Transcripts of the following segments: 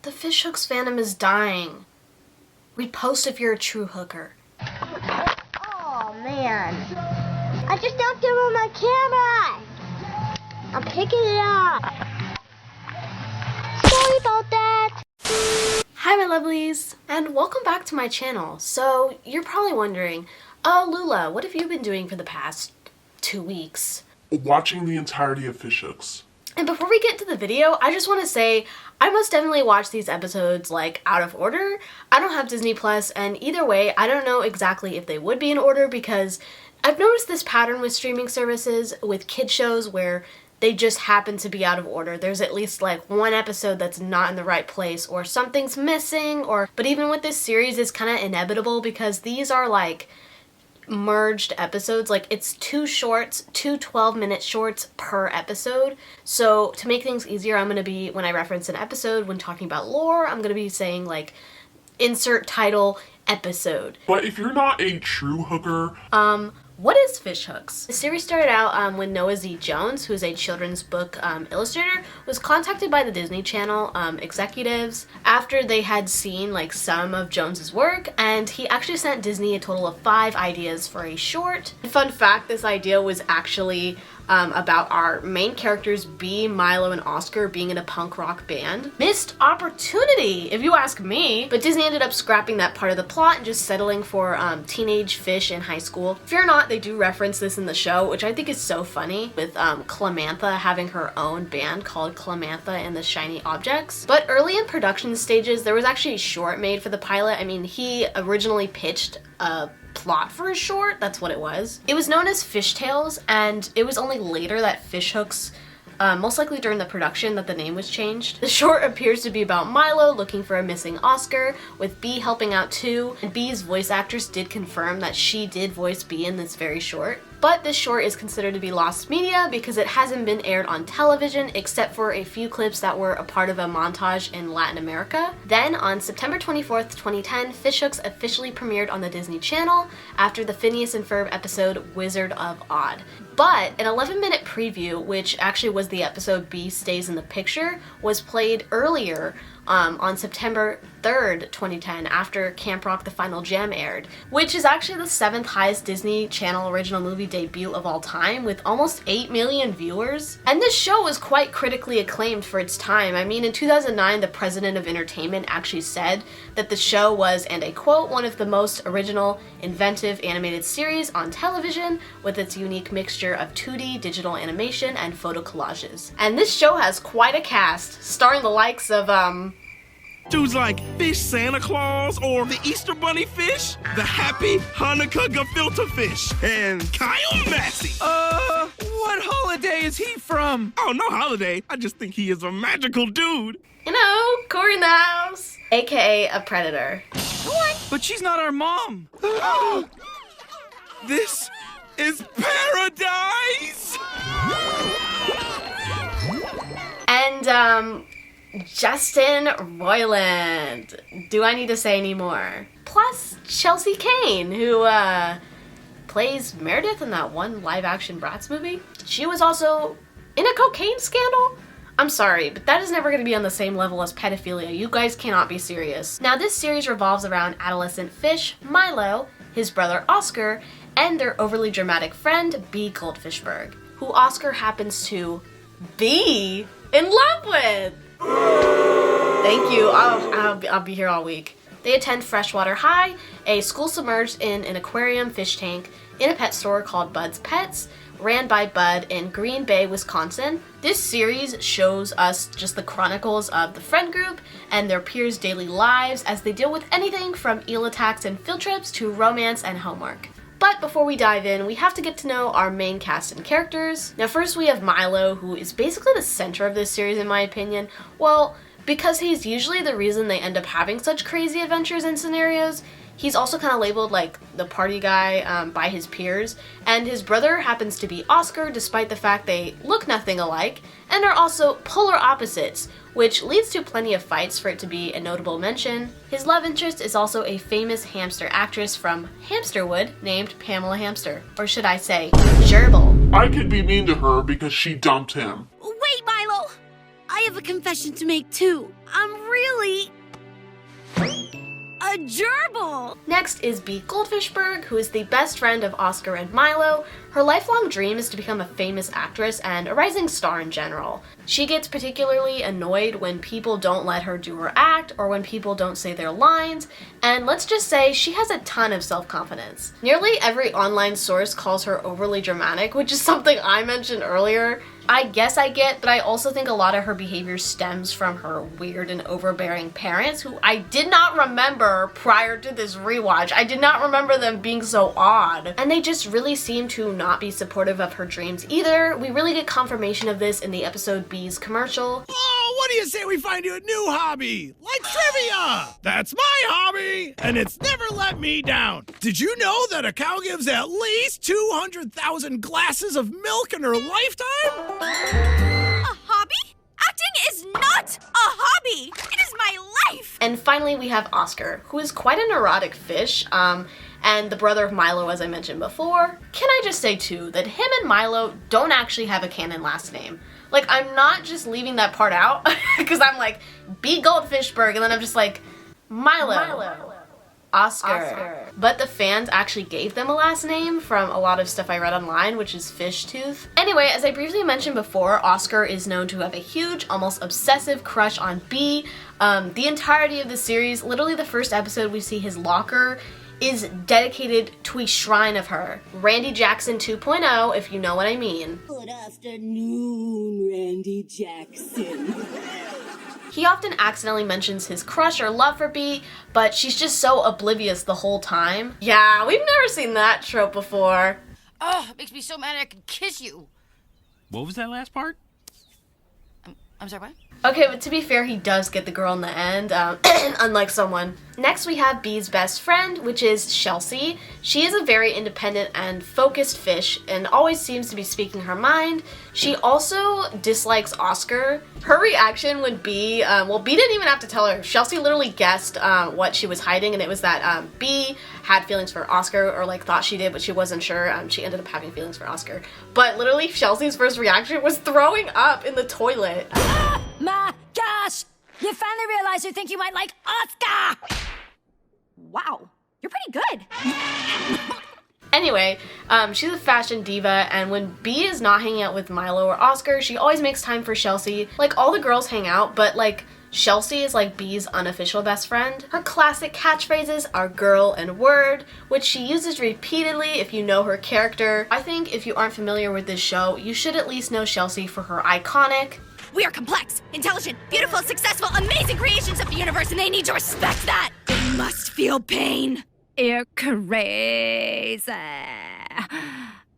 The fishhooks fandom is dying. Repost if you're a true hooker. Oh man, I just knocked over my camera. I'm picking it up. Sorry about that. Hi my lovelies, and welcome back to my channel. So you're probably wondering, oh Lula, what have you been doing for the past 2 weeks? Watching the entirety of Fishhooks. And before we get into the video, I just want to say I most definitely watch these episodes like out of order. I don't have Disney Plus, and either way, I don't know exactly if they would be in order because I've noticed this pattern with streaming services with kid shows where they just happen to be out of order. There's at least like one episode that's not in the right place or something's missing, but even with this series, it's kind of inevitable because these are like merged episodes. Like it's two 12-minute shorts per episode. So to make things easier, I'm going to be, when I reference an episode, when talking about lore, I'm going to be saying like insert title episode. But if you're not a true hooker, what is Fishhooks? The series started out when Noah Z. Jones, who is a children's book illustrator, was contacted by the Disney Channel executives after they had seen like some of Jones's work, and he actually sent Disney a total of 5 ideas for a short. Fun fact, this idea was actually about our main characters Bee, Milo, and Oscar being in a punk rock band. Missed opportunity, if you ask me. But Disney ended up scrapping that part of the plot and just settling for teenage fish in high school. Fear not, they do reference this in the show, which I think is so funny, with Clamantha having her own band called Clamantha and the Shiny Objects. But early in production stages, there was actually a short made for the pilot. I mean, he originally pitched a plot for a short, that's what it was. It was known as Fishtails, and it was only later that Fishhooks, most likely during the production, that the name was changed. The short appears to be about Milo looking for a missing Oscar, with Bee helping out too, and Bee's voice actress did confirm that she did voice Bee in this very short. But this short is considered to be lost media because it hasn't been aired on television except for a few clips that were a part of a montage in Latin America. Then on September 24th, 2010, Fishhooks officially premiered on the Disney Channel after the Phineas and Ferb episode Wizard of Oz. But an 11-minute preview, which actually was the episode Bee Stays in the Picture, was played earlier on September 3rd, 2010, after Camp Rock The Final Gem aired, which is actually the 7th highest Disney Channel original movie debut of all time, with almost 8 million viewers. And this show was quite critically acclaimed for its time. I mean, in 2009, the president of entertainment actually said that the show was, and I quote, one of the most original, inventive animated series on television, with its unique mixture of 2D, digital animation, and photo collages. And this show has quite a cast, starring the likes of, dudes like Fish Santa Claus, or the Easter Bunny Fish, the Happy Hanukkah Gefilte Fish, and Kyle Massey. What holiday is he from? Oh, no holiday. I just think he is a magical dude. you know, Corey in the house, aka a predator. What? But she's not our mom. This is paradise! And, Justin Roiland. Do I need to say any more? Plus, Chelsea Kane, who, plays Meredith in that one live-action Bratz movie. She was also in a cocaine scandal? I'm sorry, but that is never going to be on the same level as pedophilia. You guys cannot be serious. Now, this series revolves around adolescent Fish, Milo, his brother Oscar, and their overly dramatic friend, Bee Goldfishberg, who Oscar happens to be in love with. Thank you. I'll be here all week. They attend Freshwater High, a school submerged in an aquarium fish tank in a pet store called Bud's Pets, ran by Bud in Green Bay, Wisconsin. This series shows us just the chronicles of the friend group and their peers' daily lives as they deal with anything from eel attacks and field trips to romance and homework. But before we dive in, we have to get to know our main cast and characters. Now first we have Milo, who is basically the center of this series in my opinion. Well, because he's usually the reason they end up having such crazy adventures and scenarios. He's also kind of labeled like the party guy by his peers, and his brother happens to be Oscar despite the fact they look nothing alike and are also polar opposites, which leads to plenty of fights for it to be a notable mention. His love interest is also a famous hamster actress from Hamsterwood named Pamela Hamster, or should I say, Gerbil. I could be mean to her because she dumped him. Wait, Milo! I have a confession to make too. I'm really a gerbil. Next is Bea Goldfishberg, who is the best friend of Oscar and Milo. Her lifelong dream is to become a famous actress and a rising star in general. She gets particularly annoyed when people don't let her do her act or when people don't say their lines, and let's just say she has a ton of self-confidence. Nearly every online source calls her overly dramatic, which is something I mentioned earlier. I guess I get, but I also think a lot of her behavior stems from her weird and overbearing parents, who I did not remember prior to this rewatch. I did not remember them being so odd. And they just really seem to not be supportive of her dreams either. We really get confirmation of this in the episode Bea's commercial. Oh, what do you say we find you a new hobby? Like trivia! That's my hobby, and it's never let me down. Did you know that a cow gives at least 200,000 glasses of milk in her lifetime? A hobby? Acting is not a hobby. It is my life. And finally, we have Oscar, who is quite a neurotic fish, and the brother of Milo, as I mentioned before. Can I just say, too, that him and Milo don't actually have a canon last name. Like, I'm not just leaving that part out, because I'm like, Bea Goldfishberg, and then I'm just like, Milo. Oscar. But the fans actually gave them a last name from a lot of stuff I read online, which is Fishtooth. Anyway, as I briefly mentioned before, Oscar is known to have a huge, almost obsessive crush on Bea. The entirety of the series, literally the first episode we see his locker, is dedicated to a shrine of her. Randy Jackson 2.0, if you know what I mean. Good afternoon, Randy Jackson. He often accidentally mentions his crush or love for Bea, but she's just so oblivious the whole time. Yeah, we've never seen that trope before. Oh, it makes me so mad I could kiss you. What was that last part? I'm sorry, what? Okay, but to be fair, he does get the girl in the end, unlike someone. Next, we have Bea's best friend, which is Chelsea. She is a very independent and focused fish and always seems to be speaking her mind. She also dislikes Oscar. Her reaction when Bea, Bea didn't even have to tell her. Chelsea literally guessed what she was hiding, and it was that Bea had feelings for Oscar, or like thought she did, but she wasn't sure. She ended up having feelings for Oscar. But literally, Chelsea's first reaction was throwing up in the toilet. My gosh! You finally realized you think you might like Oscar! Wow, you're pretty good. Anyway, she's a fashion diva, and when Bea is not hanging out with Milo or Oscar, she always makes time for Chelsea. Like, all the girls hang out, but like, Chelsea is like Bea's unofficial best friend. Her classic catchphrases are girl and word, which she uses repeatedly if you know her character. I think if you aren't familiar with this show, you should at least know Chelsea for her iconic, We are complex, intelligent, beautiful, successful, amazing creations of the universe, and they need to respect that. They must feel pain. You're crazy. I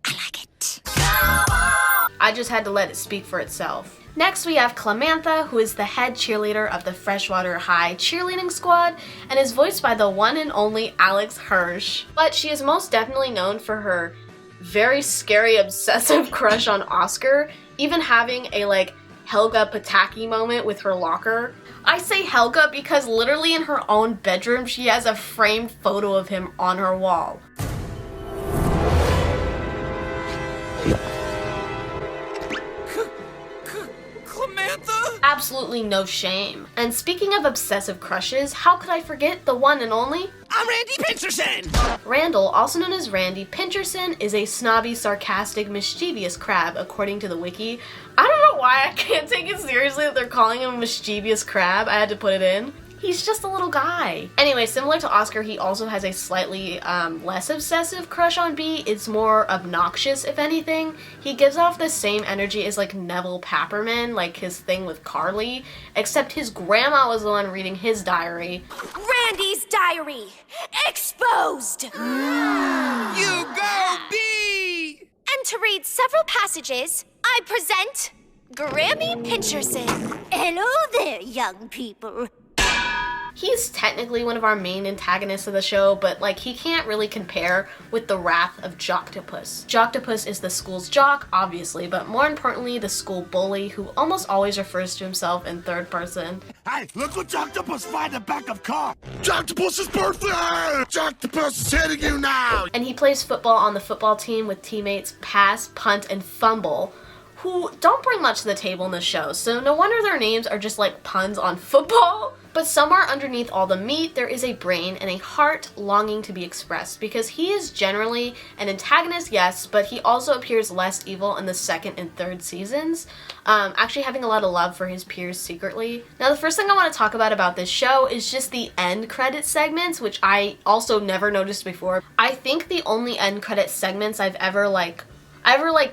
like it. I just had to let it speak for itself. Next, we have Clamantha, who is the head cheerleader of the Freshwater High cheerleading squad and is voiced by the one and only Alex Hirsch. But she is most definitely known for her very scary, obsessive crush on Oscar, even having a like Helga Pataki moment with her locker. I say Helga because literally in her own bedroom, she has a framed photo of him on her wall. Clamantha? Absolutely no shame. And speaking of obsessive crushes, how could I forget the one and only? I'm Randy Pincherson! Randall, also known as Randy Pincherson, is a snobby, sarcastic, mischievous crab, according to the wiki. I don't know why I can't take it seriously that they're calling him a mischievous crab. I had to put it in. He's just a little guy. Anyway, similar to Oscar, he also has a slightly less obsessive crush on Bea. It's more obnoxious, if anything. He gives off the same energy as like Neville Papperman, like his thing with Carly, except his grandma was the one reading his diary. Randy's diary. Exposed. You go, Bea! And to read several passages, I present Grammy Pincherson. Hello there, young people. He's technically one of our main antagonists of the show, but like he can't really compare with the wrath of Joctopus. Joctopus is the school's jock, obviously, but more importantly, the school bully who almost always refers to himself in third person. Hey, look what Joctopus find in the back of car! Joctopus's birthday! Joctopus is hitting you now! And he plays football on the football team with teammates Pass, Punt, and Fumble, who don't bring much to the table in the show, so no wonder their names are just like puns on football. But somewhere underneath all the meat, there is a brain and a heart longing to be expressed, because he is generally an antagonist, yes, but he also appears less evil in the second and third seasons, actually having a lot of love for his peers secretly. Now, the first thing I want to talk about this show is just the end credit segments, which I also never noticed before. I think the only end credit segments I've ever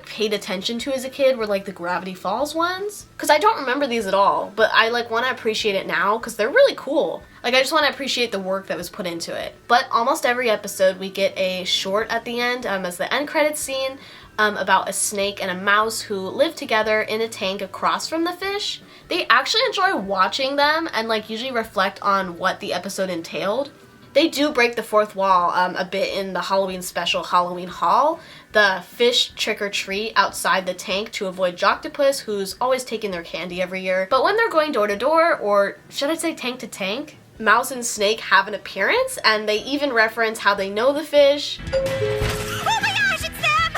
paid attention to as a kid were like the Gravity Falls ones, because I don't remember these at all, but I like want to appreciate it now because they're really cool. Like, I just want to appreciate the work that was put into it. But almost every episode we get a short at the end as the end credits scene about a snake and a mouse who live together in a tank across from the fish. They actually enjoy watching them and like usually reflect on what the episode entailed. They do break the fourth wall a bit in the Halloween special Halloween Haul. The fish trick or treat outside the tank to avoid Joctopus, who's always taking their candy every year. But when they're going door to door, or should I say tank to tank, Mouse and Snake have an appearance, and they even reference how they know the fish. Oh my gosh, it's them!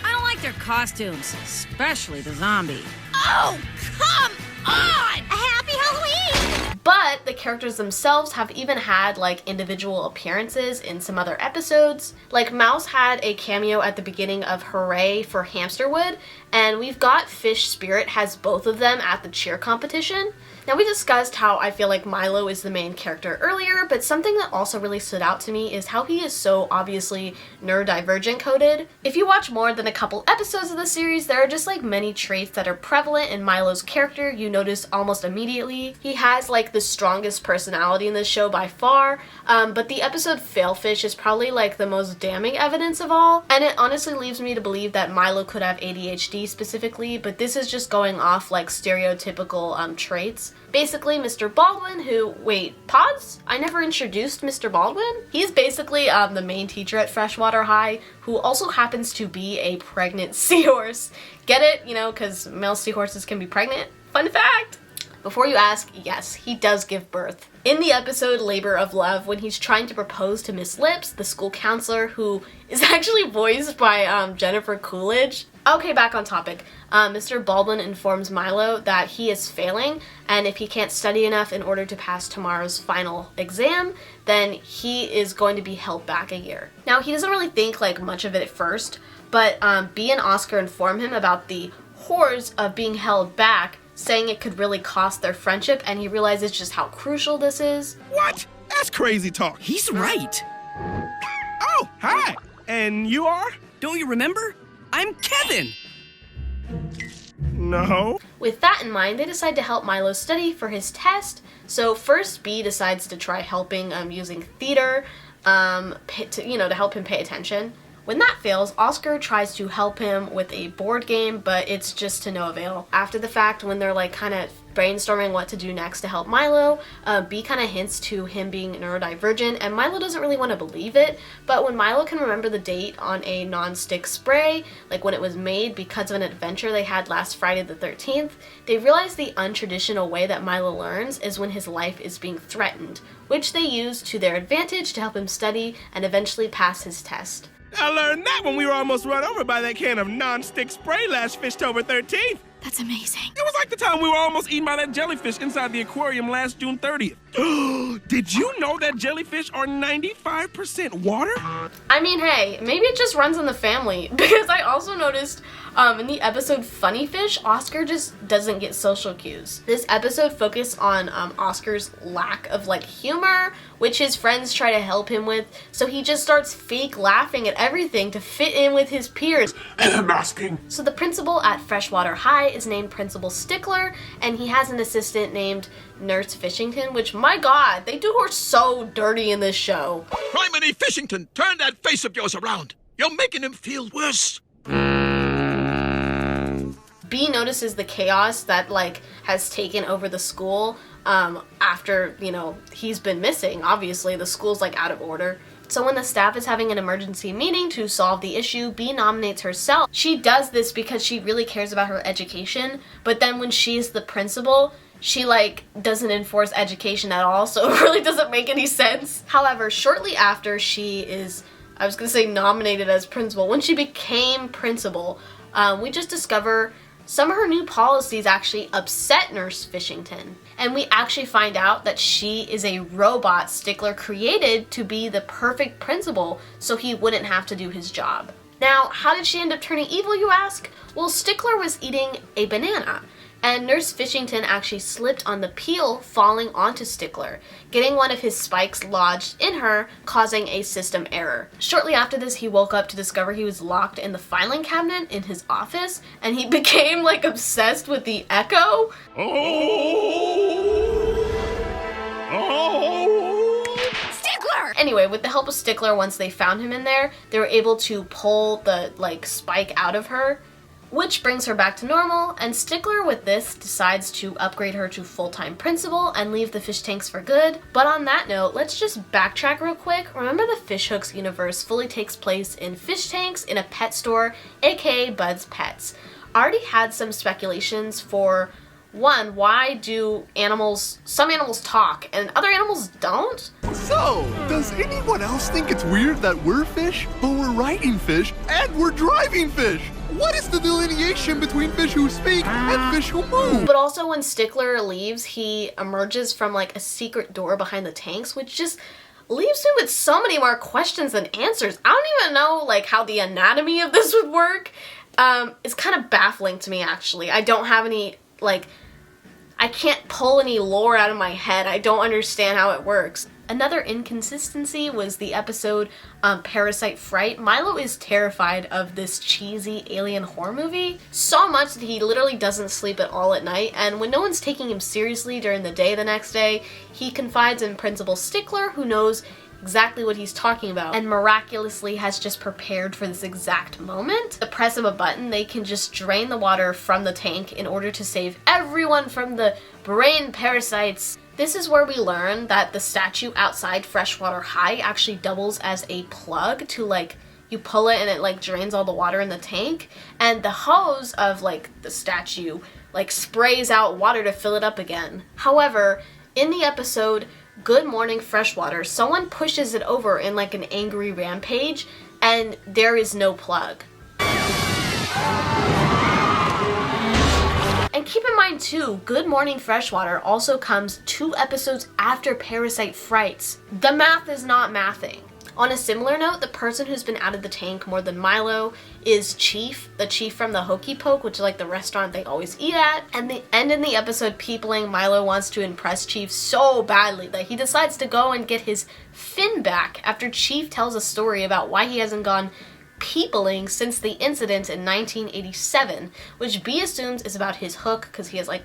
I don't like their costumes, especially the zombie. Oh, come on! A happy Halloween! But the characters themselves have even had like individual appearances in some other episodes. Like Mouse had a cameo at the beginning of Hooray for Hamsterwood, and we've got Fish Spirit has both of them at the cheer competition. Now, we discussed how I feel like Milo is the main character earlier, but something that also really stood out to me is how he is so obviously neurodivergent coded. If you watch more than a couple episodes of the series, there are just like many traits that are prevalent in Milo's character you notice almost immediately. He has like the strongest personality in this show by far, but the episode Failfish is probably like the most damning evidence of all, and it honestly leaves me to believe that Milo could have ADHD specifically, but this is just going off like stereotypical traits. Basically, Mr. Baldwin, who, wait, pause? I never introduced Mr. Baldwin? He's basically the main teacher at Freshwater High, who also happens to be a pregnant seahorse. Get it? You know, because male seahorses can be pregnant? Fun fact! Before you ask, yes, he does give birth. In the episode Labor of Love, when he's trying to propose to Miss Lips, the school counselor, who is actually voiced by Jennifer Coolidge. Okay, back on topic. Mr. Baldwin informs Milo that he is failing, and if he can't study enough in order to pass tomorrow's final exam, then he is going to be held back a year. Now, he doesn't really think like much of it at first, but Bea and Oscar inform him about the horrors of being held back, saying it could really cost their friendship, and he realizes just how crucial this is. What? That's crazy talk. He's right. Oh, hi. And you are? Don't you remember? I'm Kevin. No. With that in mind, they decide to help Milo study for his test. So first, Bea decides to try helping using theater, to help him pay attention. When that fails, Oscar tries to help him with a board game, but it's just to no avail. After the fact, when they're like kind of brainstorming what to do next to help Milo, Bea kind of hints to him being neurodivergent, and Milo doesn't really want to believe it, but when Milo can remember the date on a non-stick spray, like when it was made because of an adventure they had last Friday the 13th, they realize the untraditional way that Milo learns is when his life is being threatened, which they use to their advantage to help him study and eventually pass his test. I learned that when we were almost run over by that can of non-stick spray last Fishtober 13th. That's amazing. It was like the time we were almost eaten by that jellyfish inside the aquarium last June 30th. Did you know that jellyfish are 95% water? I mean, hey, maybe it just runs in the family, because I also noticed in the episode Funny Fish, Oscar just doesn't get social cues. This episode focused on Oscar's lack of like humor, which his friends try to help him with, so he just starts fake laughing at everything to fit in with his peers. Masking. So the principal at Freshwater High is named Principal Stickler, and he has an assistant named Nurse Fishington, which, my god, they do her so dirty in this show. Criminy Fishington, turn that face of yours around. You're making him feel worse. Bea notices the chaos that like has taken over the school after, he's been missing. Obviously, the school's like out of order. So when the staff is having an emergency meeting to solve the issue, Bea nominates herself. She does this because she really cares about her education, but then when she's the principal, she like doesn't enforce education at all, so it really doesn't make any sense. However, shortly after she is I was gonna say nominated as principal, when she became principal, we just discover some of her new policies actually upset Nurse Fishington. And we actually find out that she is a robot Stickler created to be the perfect principal so he wouldn't have to do his job. Now, how did she end up turning evil, you ask? Well, Stickler was eating a banana, and Nurse Fishington actually slipped on the peel, falling onto Stickler, getting one of his spikes lodged in her, causing a system error. Shortly after this, he woke up to discover he was locked in the filing cabinet in his office, and he became like obsessed with the echo. Stickler! Anyway, with the help of Stickler, once they found him in there, they were able to pull the spike out of her, which brings her back to normal, and Stickler with this decides to upgrade her to full-time principal and leave the fish tanks for good. But on that note, let's just backtrack real quick. Remember, the Fishhooks universe fully takes place in fish tanks in a pet store, aka Bud's Pets. I already had some speculations for, one, why do some animals talk and other animals don't? So, does anyone else think it's weird that we're fish, but we're riding fish, and we're driving fish? What is the delineation between fish who speak and fish who move? But also when Stickler leaves, he emerges from like a secret door behind the tanks, which just leaves me with so many more questions than answers. I don't even know like how the anatomy of this would work. It's kind of baffling to me, actually. I don't have any, I can't pull any lore out of my head. I don't understand how it works. Another inconsistency was the episode Parasite Fright. Milo is terrified of this cheesy alien horror movie, so much that he literally doesn't sleep at all at night, and when no one's taking him seriously during the day the next day, he confides in Principal Stickler, who knows exactly what he's talking about and miraculously has just prepared for this exact moment. The press of a button, they can just drain the water from the tank in order to save everyone from the brain parasites. This is where we learn that the statue outside Freshwater High actually doubles as a plug to you pull it and it drains all the water in the tank, and the hose of the statue sprays out water to fill it up again. However, in the episode Good Morning Freshwater, someone pushes it over in an angry rampage, and there is no plug. And keep in mind too, Good Morning Freshwater also comes 2 episodes after Parasite Frights. The math is not mathing. On a similar note, the person who's been out of the tank more than Milo is Chief, the chief from the Hokey Poke, which is the restaurant they always eat at. And the end in the episode Peopling, Milo wants to impress Chief so badly that he decides to go and get his fin back after Chief tells a story about why he hasn't gone peopling since the incident in 1987, which B assumes is about his hook because he has a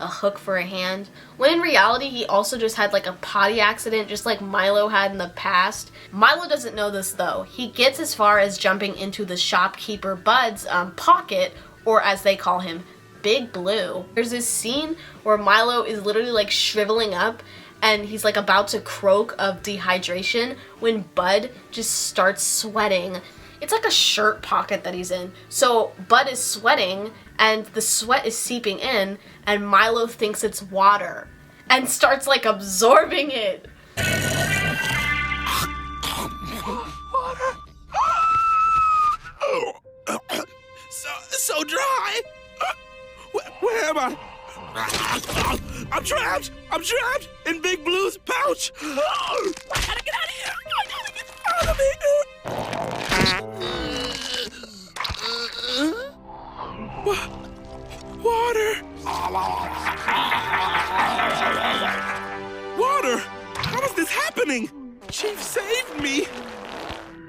hook for a hand, when in reality he also just had a potty accident just like Milo had in the past. Milo doesn't know this though. He gets as far as jumping into the shopkeeper Bud's pocket, or as they call him, Big Blue. There's this scene where Milo is literally shriveling up and he's about to croak of dehydration when Bud just starts sweating. It's a shirt pocket that he's in. So Bud is sweating and the sweat is seeping in and Milo thinks it's water and starts absorbing it. So dry. Where am I? I'm trapped in Big Blue's pouch. I gotta get out of here. I gotta get out of here. Water. How is this happening? Chief saved me.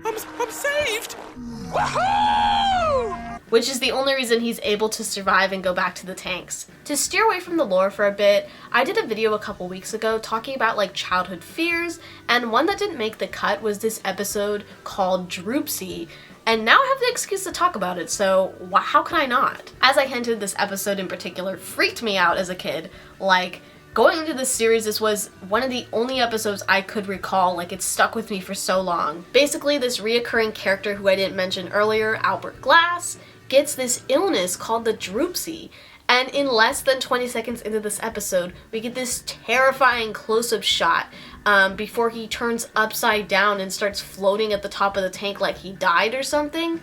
I'm saved. Woohoo! Which is the only reason he's able to survive and go back to the tanks. To steer away from the lore for a bit, I did a video a couple weeks ago talking about childhood fears, and one that didn't make the cut was this episode called Dropsy, and now I have the excuse to talk about it, so how can I not? As I hinted, this episode in particular freaked me out as a kid. Going into this series, this was one of the only episodes I could recall, it stuck with me for so long. Basically, this reoccurring character who I didn't mention earlier, Albert Glass, gets this illness called the dropsy, And in less than 20 seconds into this episode, we get this terrifying close-up shot before he turns upside down and starts floating at the top of the tank like he died or something.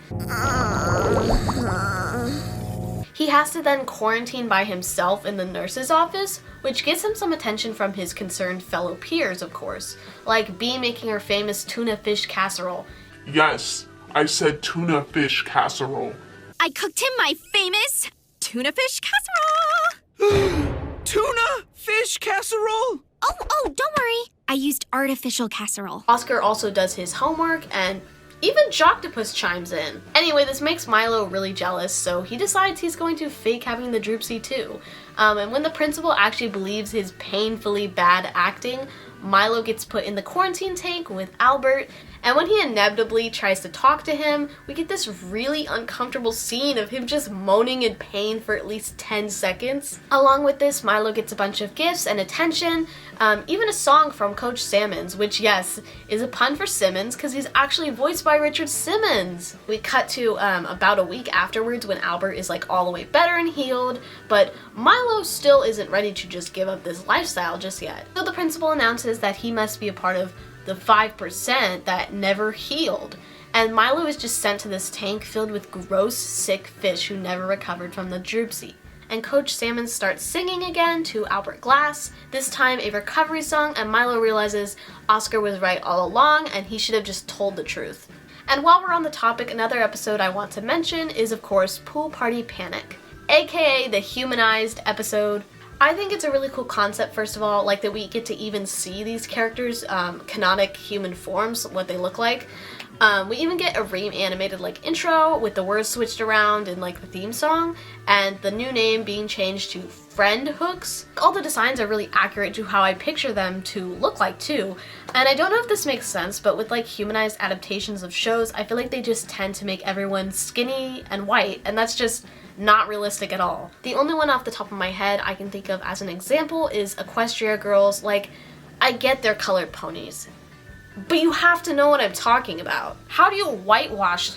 He has to then quarantine by himself in the nurse's office, which gets him some attention from his concerned fellow peers, of course, like Bee making her famous tuna fish casserole. Yes, I said tuna fish casserole. I cooked him my famous tuna fish casserole! Tuna fish casserole? Oh, don't worry. I used artificial casserole. Oscar also does his homework, and even Joctopus chimes in. Anyway, this makes Milo really jealous, so he decides he's going to fake having the dropsy too. And when the principal actually believes his painfully bad acting, Milo gets put in the quarantine tank with Albert, and when he inevitably tries to talk to him, we get this really uncomfortable scene of him just moaning in pain for at least 10 seconds. Along with this, Milo gets a bunch of gifts and attention, even a song from Coach Sammons, which, yes, is a pun for Simmons because he's actually voiced by Richard Simmons. We cut to about a week afterwards when Albert is like all the way better and healed, but Milo still isn't ready to just give up this lifestyle just yet. So the principal announces that he must be a part of the 5% that never healed. And Milo is just sent to this tank filled with gross, sick fish who never recovered from the dropsy. And Coach Sammons starts singing again to Albert Glass, this time a recovery song, and Milo realizes Oscar was right all along and he should have just told the truth. And while we're on the topic, another episode I want to mention is, of course, Pool Party Panic, aka the humanized episode. I think it's a really cool concept, first of all, like that we get to even see these characters' canonic human forms, what they look like. We even get a reanimated like intro with the words switched around in like the theme song, and the new name being changed to Friend Hooks. All the designs are really accurate to how I picture them to look like too. And I don't know if this makes sense, but with like humanized adaptations of shows, I feel like they just tend to make everyone skinny and white, and that's just not realistic at all. The only one off the top of my head I can think of as an example is Equestria girls. Like, I get they're colored ponies, but you have to know what I'm talking about. How do you whitewash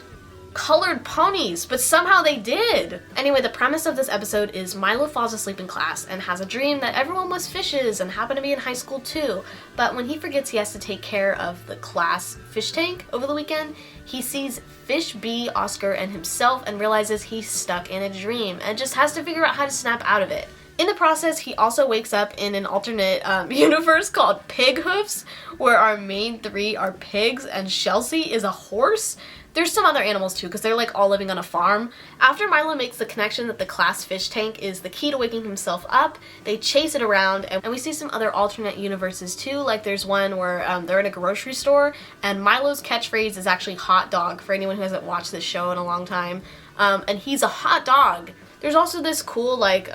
colored ponies? But somehow they did. Anyway, the premise of this episode is Milo falls asleep in class and has a dream that everyone was fishes and happen to be in high school too. But when he forgets he has to take care of the class fish tank over the weekend, he sees Fish B, Oscar, and himself and realizes he's stuck in a dream and just has to figure out how to snap out of it. In the process, he also wakes up in an alternate universe called Pig Hoofs, where our main three are pigs and Chelsea is a horse. There's some other animals too, because they're like all living on a farm. After Milo makes the connection that the class fish tank is the key to waking himself up, they chase it around, and we see some other alternate universes too. Like there's one where they're in a grocery store, and Milo's catchphrase is actually hot dog, for anyone who hasn't watched this show in a long time. And he's a hot dog. There's also this cool like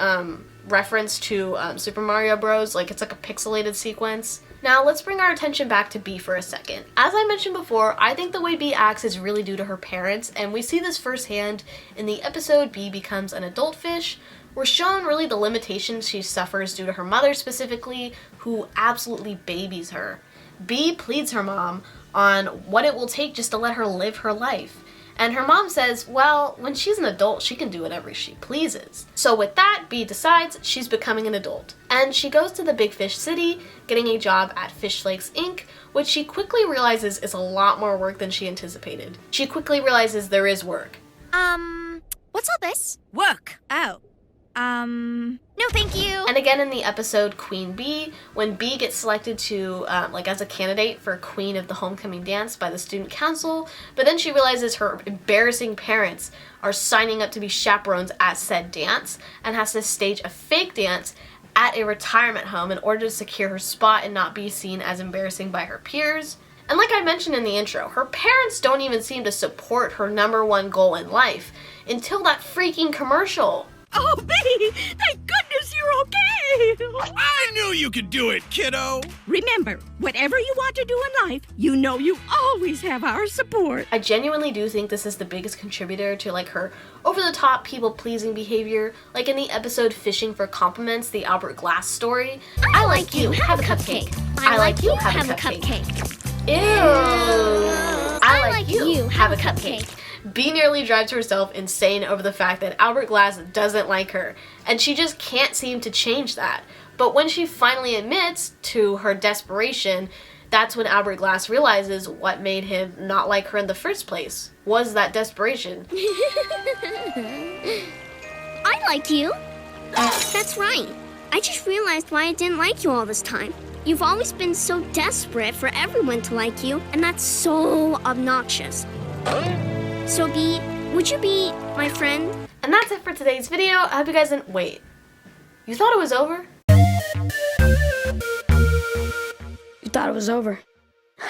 reference to Super Mario Bros. Like it's like a pixelated sequence. Now let's bring our attention back to Bee for a second. As I mentioned before, I think the way Bee acts is really due to her parents, and we see this firsthand in the episode Bee becomes an adult fish. We're shown really the limitations she suffers due to her mother specifically, who absolutely babies her. Bee pleads her mom on what it will take just to let her live her life. And her mom says, well, when she's an adult, she can do whatever she pleases. So with that, Bee decides she's becoming an adult. And she goes to the Big Fish City, getting a job at Fish Flakes Inc., which she quickly realizes is a lot more work than she anticipated. She quickly realizes there is work. What's all this? Work. Oh. No thank you. And again in the episode Queen Bee, when Bee gets selected to, as a candidate for Queen of the Homecoming Dance by the student council, but then she realizes her embarrassing parents are signing up to be chaperones at said dance, and has to stage a fake dance at a retirement home in order to secure her spot and not be seen as embarrassing by her peers. And like I mentioned in the intro, her parents don't even seem to support her #1 goal in life until that freaking commercial. Oh, Bee! Thank goodness you're okay! I knew you could do it, kiddo! Remember, whatever you want to do in life, you know you always have our support. I genuinely do think this is the biggest contributor to like her over-the-top people-pleasing behavior, like in the episode Fishing for Compliments, the Albert Glass story. I like you, have a cupcake. I like you, have a cupcake. Ew. I like you. Have a cupcake. Bee nearly drives herself insane over the fact that Albert Glass doesn't like her, and she just can't seem to change that. But when she finally admits to her desperation, that's when Albert Glass realizes what made him not like her in the first place. Was that desperation. I like you. That's right. I just realized why I didn't like you all this time. You've always been so desperate for everyone to like you, and that's so obnoxious. So Bee, would you be my friend? And that's it for today's video. I hope you guys didn't... Wait. You thought it was over? You thought it was over.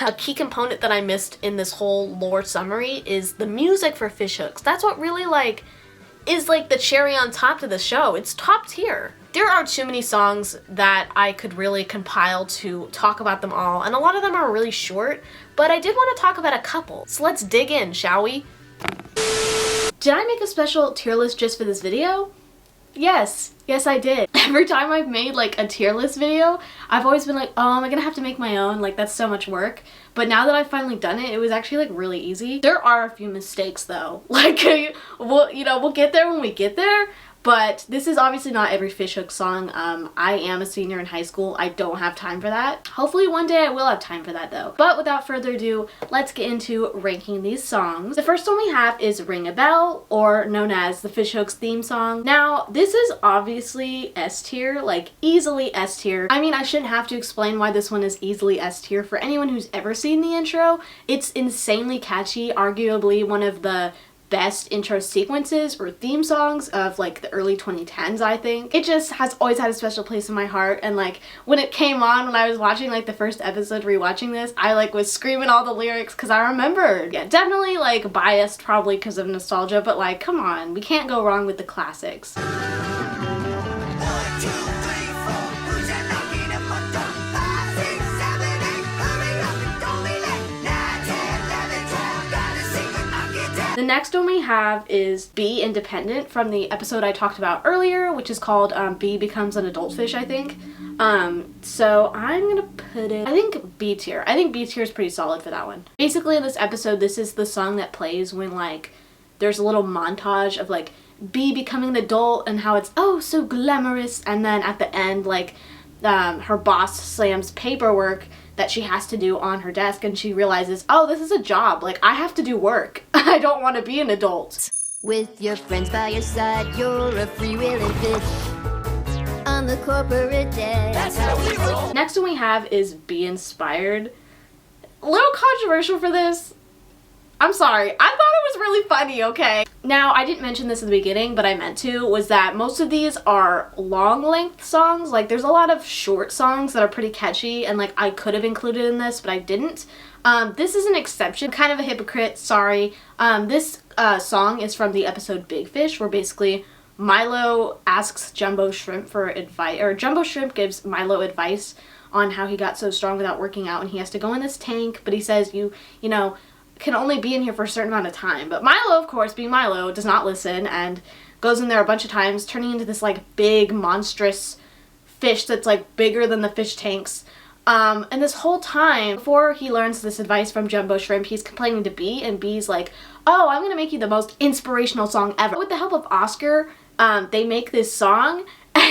A key component that I missed in this whole lore summary is the music for fishhooks. That's what really is the cherry on top to the show. It's top tier. There are too many songs that I could really compile to talk about them all, and a lot of them are really short, but I did want to talk about a couple. So let's dig in, shall we? Did I make a special tier list just for this video? Yes I did. Every time I've made a tier list video, I've always been like, oh, am I gonna have to make my own? That's so much work. But now that I've finally done it, it was actually really easy. There are a few mistakes though. We'll get there when we get there. But this is obviously not every fishhook song. I am a senior in high school. I don't have time for that. Hopefully one day I will have time for that though. But without further ado, let's get into ranking these songs. The first one we have is Ring a Bell, or known as the Fishhooks theme song. Now, this is obviously S tier, easily S tier. I mean, I shouldn't have to explain why this one is easily S tier for anyone who's ever seen the intro. It's insanely catchy, arguably one of the best intro sequences or theme songs of the early 2010s, I think. It just has always had a special place in my heart, and when it came on, when I was watching the first episode rewatching this, I was screaming all the lyrics because I remembered. Yeah, definitely biased probably because of nostalgia, but come on, we can't go wrong with the classics. The next one we have is Be Independent from the episode I talked about earlier, which is called Bee Becomes an Adult Fish, I think. So I'm gonna put it, I think B tier. I think B tier is pretty solid for that one. Basically in this episode, this is the song that plays when there's a little montage of Bee becoming an adult and how it's oh so glamorous, and then at the end her boss slams paperwork that she has to do on her desk, and she realizes, oh, this is a job. I have to do work. I don't want to be an adult. With your friends by your side, you're a freewheeling fish on the corporate deck. That's how we roll. Next one we have is Be Inspired. A little controversial for this. I'm sorry. I thought it was really funny, okay? Now, I didn't mention this at the beginning, but I meant to, was that most of these are long length songs. There's a lot of short songs that are pretty catchy, and I could have included in this, but I didn't. This is an exception, kind of a hypocrite, sorry. This song is from the episode Big Fish, where basically Milo asks Jumbo Shrimp for advice, or Jumbo Shrimp gives Milo advice on how he got so strong without working out, and he has to go in this tank, but he says, you know, can only be in here for a certain amount of time. But Milo, of course, being Milo, does not listen and goes in there a bunch of times, turning into this big monstrous fish that's bigger than the fish tanks. And this whole time, before he learns this advice from Jumbo Shrimp, he's complaining to Bee, and Bee's like, oh, I'm gonna make you the most inspirational song ever. With the help of Oscar, they make this song, and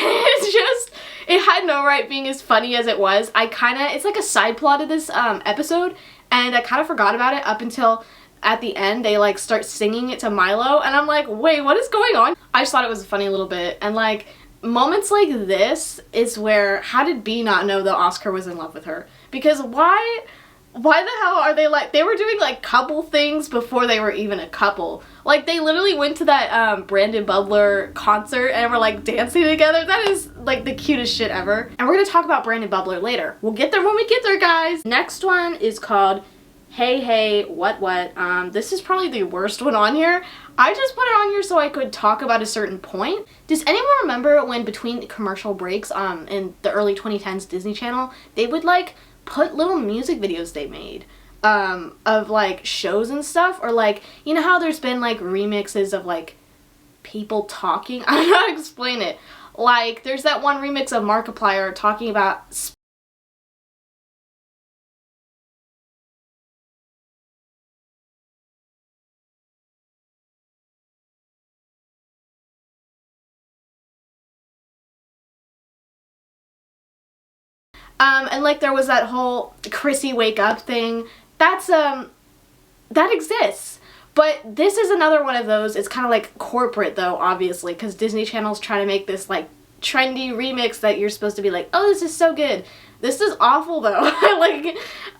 it had no right being as funny as it was. It's like a side plot of this episode, and I kind of forgot about it up until at the end they start singing it to Milo, and I'm like, wait, what is going on? I just thought it was a funny little bit, and moments like this is where, how did Bee not know that Oscar was in love with her? Because why the hell are they were doing couple things before they were even a couple. They literally went to that Brandon Bubbler concert and were dancing together. That is the cutest shit ever. And we're gonna talk about Brandon Bubbler later. We'll get there when we get there, guys. Next one is called Hey Hey What. This is probably the worst one on here. I just put it on here so I could talk about a certain point. Does anyone remember when between commercial breaks in the early 2010s Disney Channel, they would put little music videos they made of shows and stuff, or you know how there's been remixes of people talking? I don't know how to explain it. There's that one remix of Markiplier talking about And like there was that whole Chrissy wake up thing. That's that exists. But this is another one of those. It's kind of like corporate though, obviously, because Disney Channel's trying to make this like trendy remix that you're supposed to be like, oh, this is so good. This is awful though. Like,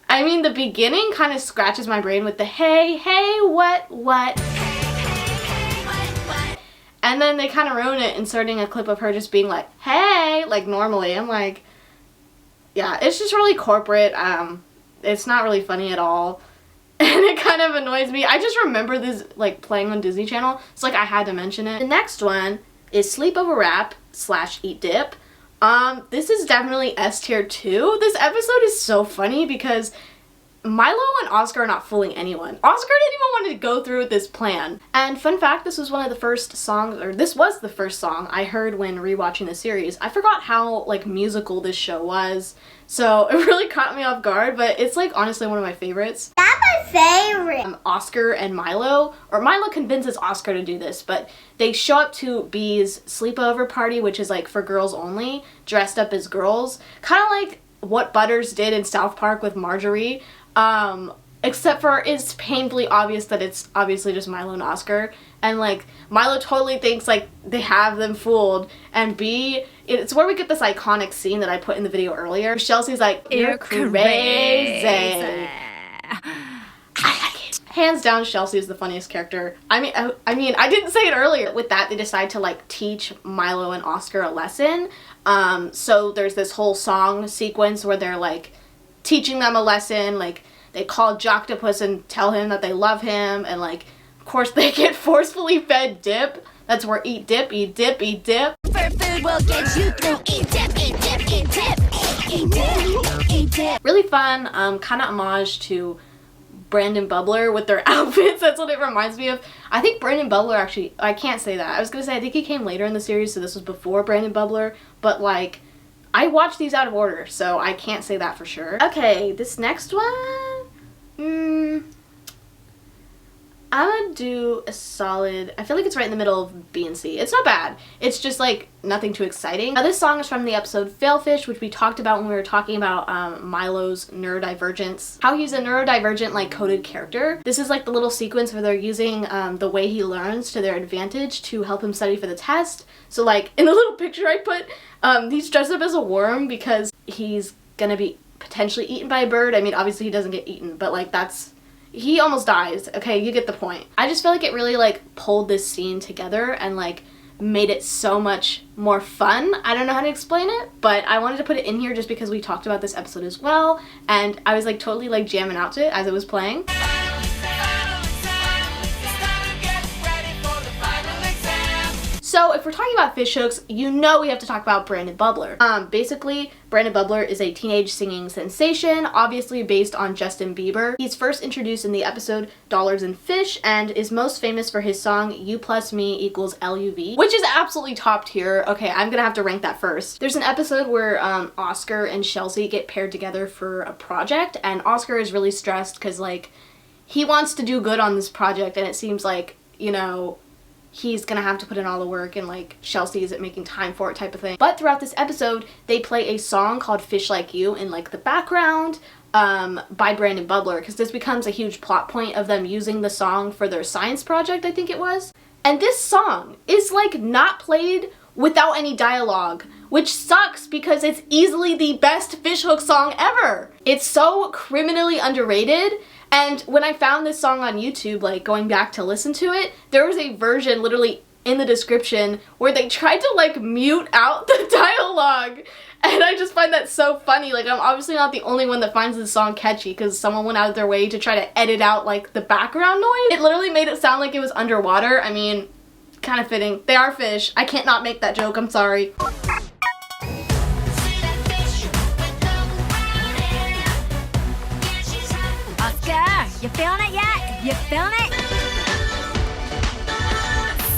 I mean, the beginning kind of scratches my brain with the hey, what? And then they kind of ruin it, inserting a clip of her just being like, hey, like normally. I'm like, yeah, it's just really corporate. It's not really funny at all. And it kind of annoys me. I just remember this like playing on Disney Channel. It's like I had to mention it. The next one is Sleepover Rap / Eat Dip. This is definitely S tier too. This episode is so funny because Milo and Oscar are not fooling anyone. Oscar didn't even want to go through with this plan. And fun fact, this was one of the first songs, or this was the first song I heard when rewatching the series. I forgot how like musical this show was, so it really caught me off guard, but it's like honestly one of my favorites. That's my favorite. Oscar and Milo, or Milo convinces Oscar to do this, but they show up to Bee's sleepover party, which is like for girls only, dressed up as girls. Kind of like what Butters did in South Park with Marjorie. Except for it's painfully obvious that it's obviously just Milo and Oscar, and like Milo totally thinks like they have them fooled, and B, it's where we get this iconic scene that I put in the video earlier. Chelsea's like, you're crazy. I like it. Hands down, Chelsea is the funniest character. I mean, I didn't say it earlier. With that, they decide to like teach Milo and Oscar a lesson. So there's this whole song sequence where they're like teaching them a lesson, like they call Joctopus and tell him that they love him, and like of course they get forcefully fed dip. That's where eat dip, eat dip, eat dip. For food will get you through. Eat dip, eat dip, eat dip, eat dip, eat dip. Really fun, kind of homage to Brandon Bubbler with their outfits. That's what it reminds me of. I think Brandon Bubbler actually, I can't say that. I was gonna say I think he came later in the series, so this was before Brandon Bubbler, but like I watched these out of order, so I can't say that for sure. Okay, this next one, I'm gonna do a solid, I feel like it's right in the middle of B and C. It's not bad. It's just like nothing too exciting. Now this song is from the episode Failfish, which we talked about when we were talking about Milo's neurodivergence. How he's a neurodivergent like coded character. This is like the little sequence where they're using the way he learns to their advantage to help him study for the test. So like in the little picture I put, he's dressed up as a worm because he's gonna be potentially eaten by a bird. I mean, obviously he doesn't get eaten, but like he almost dies. Okay, you get the point. I just feel like it really like pulled this scene together and like made it so much more fun. I don't know how to explain it, but I wanted to put it in here just because we talked about this episode as well, and I was like totally like jamming out to it as it was playing. So if we're talking about fish hooks, you know we have to talk about Brandon Bubbler. Basically, Brandon Bubbler is a teenage singing sensation, obviously based on Justin Bieber. He's first introduced in the episode Dollars and Fish and is most famous for his song You Plus Me Equals LUV, which is absolutely top tier. Okay, I'm gonna have to rank that first. There's an episode where Oscar and Chelsea get paired together for a project, and Oscar is really stressed because like he wants to do good on this project, and it seems like, you know, he's gonna have to put in all the work and like Chelsea isn't making time for it type of thing. But throughout this episode, they play a song called Fish Like You in like the background by Brandon Bubbler, because this becomes a huge plot point of them using the song for their science project, I think it was. And this song is like not played without any dialogue, which sucks because it's easily the best fishhook song ever. It's so criminally underrated. And when I found this song on YouTube, like going back to listen to it, there was a version literally in the description where they tried to like mute out the dialogue. And I just find that so funny. Like I'm obviously not the only one that finds this song catchy because someone went out of their way to try to edit out like the background noise. It literally made it sound like it was underwater. I mean, kind of fitting. They are fish. I can't not make that joke. I'm sorry. You feeling it yet? You feeling it?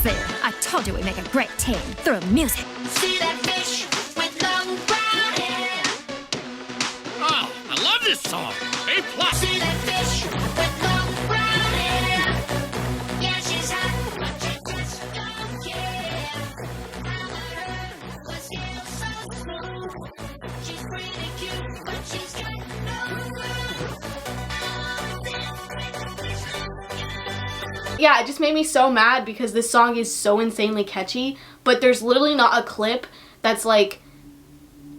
See, I told you we'd make a great team through music. See that fish with long brown hair? Oh, I love this song. A+. See that fish with long brown hair? Yeah, she's hot, but she just don't care. I love her, but still so smooth. She's pretty cute. Yeah, it just made me so mad because this song is so insanely catchy, but there's literally not a clip that's like,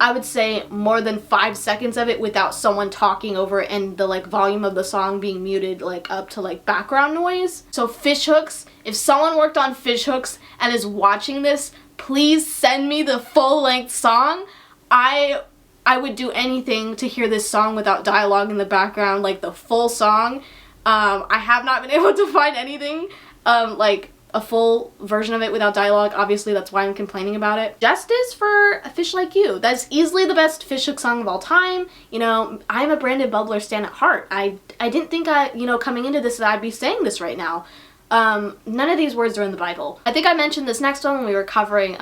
I would say more than 5 seconds of it without someone talking over it and the like volume of the song being muted like up to like background noise. So Fishhooks, if someone worked on Fishhooks and is watching this, please send me the full-length song. I would do anything to hear this song without dialogue in the background, like the full song. I have not been able to find anything like a full version of it without dialogue. Obviously, that's why I'm complaining about it. Justice for A Fish Like You. That's easily the best Fishhook song of all time. You know, I'm a Brandon Bubbler stan at heart. I didn't think coming into this that I'd be saying this right now. None of these words are in the Bible. I think I mentioned this next one when we were covering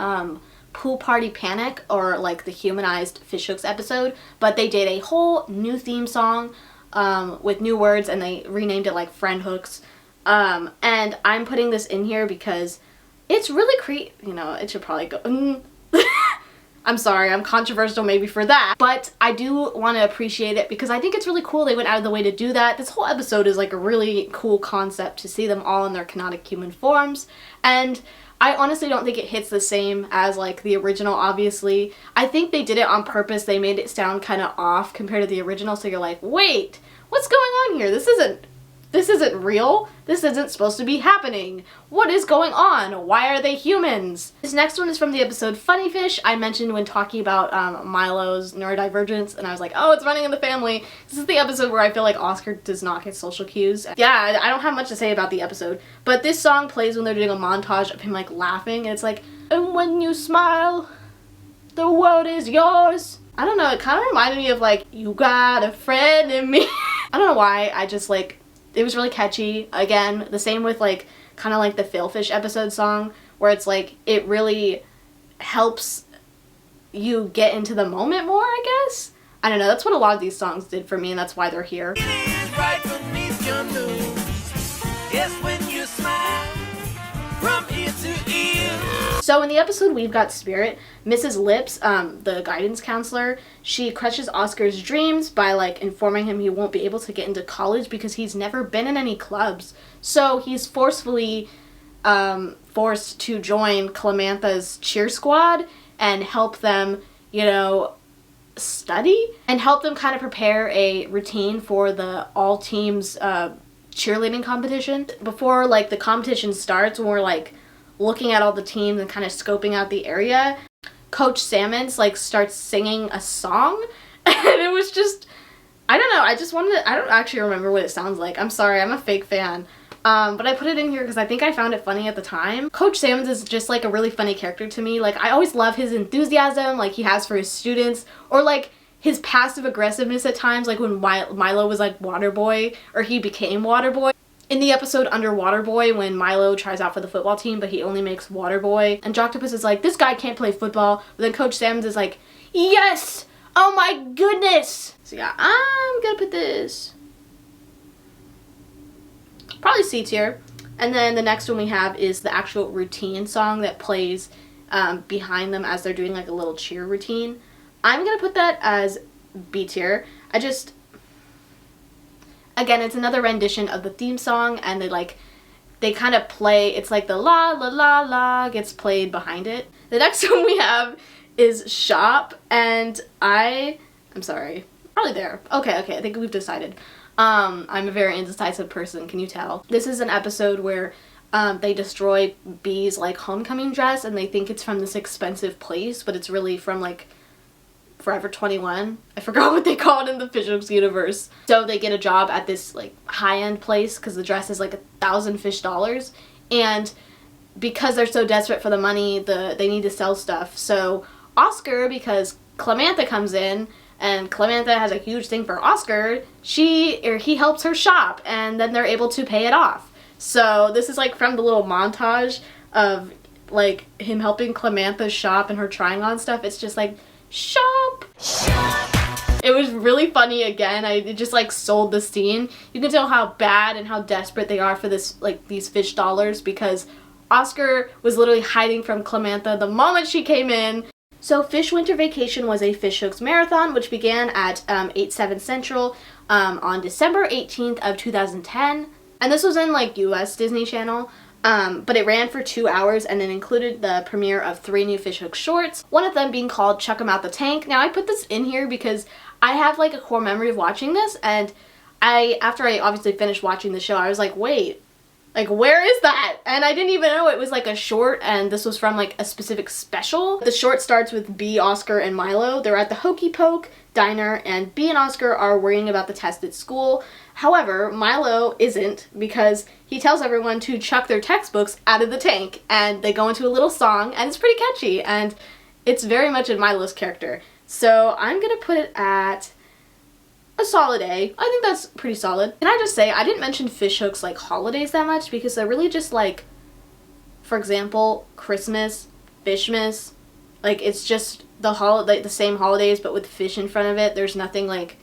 Pool Party Panic, or like the humanized Fishhooks episode, but they did a whole new theme song with new words, and they renamed it like Friend Hooks. And I'm putting this in here because it's really it should probably go, I'm sorry, I'm controversial maybe for that, but I do want to appreciate it because I think it's really cool they went out of the way to do that. This whole episode is like a really cool concept to see them all in their canonic human forms, and I honestly don't think it hits the same as like the original, obviously. I think they did it on purpose. They made it sound kind of off compared to the original, so you're like, wait, what's going on here? This isn't real. This isn't supposed to be happening. What is going on? Why are they humans? This next one is from the episode Funny Fish. I mentioned when talking about Milo's neurodivergence, and I was like, oh, it's running in the family. This is the episode where I feel like Oscar does not get social cues. Yeah, I don't have much to say about the episode, but this song plays when they're doing a montage of him like laughing, and it's like, and when you smile, the world is yours. I don't know, it kind of reminded me of like, you got a friend in me. I don't know why, I just like, it was really catchy. Again, the same with like kind of like the Failfish episode song, where it's like it really helps you get into the moment more, I guess. I don't know, that's what a lot of these songs did for me, and that's why they're here. So in the episode We've Got Spirit, Mrs. Lips, the guidance counselor, she crushes Oscar's dreams by like informing him he won't be able to get into college because he's never been in any clubs. So he's forcefully forced to join Clamantha's cheer squad and help them, study and help them kind of prepare a routine for the all teams cheerleading competition. Before like the competition starts, when we're like looking at all the teams and kind of scoping out the area, Coach Salmons like starts singing a song, and it was just, I don't know, I don't actually remember what it sounds like. I'm sorry, I'm a fake fan. But I put it in here because I think I found it funny at the time. Coach Salmons is just like a really funny character to me. Like, I always love his enthusiasm like he has for his students, or like his passive aggressiveness at times, like when Milo was like Waterboy, or he became Waterboy. In the episode Underwater Boy, when Milo tries out for the football team, but he only makes Waterboy, and Joctopus is like, this guy can't play football, but then Coach Salmons is like, yes! Oh my goodness! So yeah, I'm gonna put this probably C tier. And then the next one we have is the actual routine song that plays behind them as they're doing like a little cheer routine. I'm gonna put that as B tier. Again, it's another rendition of the theme song, and they kind of play, it's like the la la la la gets played behind it. The next one we have is Shop, and I'm sorry, probably there. Okay, I think we've decided. I'm a very indecisive person, can you tell? This is an episode where they destroy Bee's like homecoming dress, and they think it's from this expensive place, but it's really from like Forever 21. I forgot what they call it in the Fishhooks universe. So they get a job at this like high-end place because the dress is like $1,000 and because they're so desperate for the money, they need to sell stuff. So Oscar, because Clamantha comes in and Clamantha has a huge thing for Oscar, he helps her shop, and then they're able to pay it off. So this is like from the little montage of like him helping Clamantha shop and her trying on stuff. It's just like, shop. It was really funny. Again, it just like sold the scene. You can tell how bad and how desperate they are for this, like these fish dollars, because Oscar was literally hiding from Clamantha the moment she came in. So Fish Winter Vacation was a Fishhooks marathon which began at 8/7 Central on December 18th of 2010. And this was in like US Disney Channel. But it ran for 2 hours and it included the premiere of 3 new Fishhook shorts, one of them being called Chuck 'Em Out the Tank. Now I put this in here because I have like a core memory of watching this, and after I obviously finished watching the show, I was like, wait, like where is that? And I didn't even know it was like a short, and this was from like a specific special. The short starts with Bee, Oscar, and Milo. They're at the Hokey Poke diner, and Bee and Oscar are worrying about the test at school. However, Milo isn't, because he tells everyone to chuck their textbooks out of the tank, and they go into a little song, and it's pretty catchy, and it's very much in Milo's character. So I'm gonna put it at a solid A. I think that's pretty solid. Can I just say, I didn't mention Fishhook's like holidays that much because they're really just like, for example, Christmas, Fishmas. Like it's just the same holidays but with fish in front of it. There's nothing like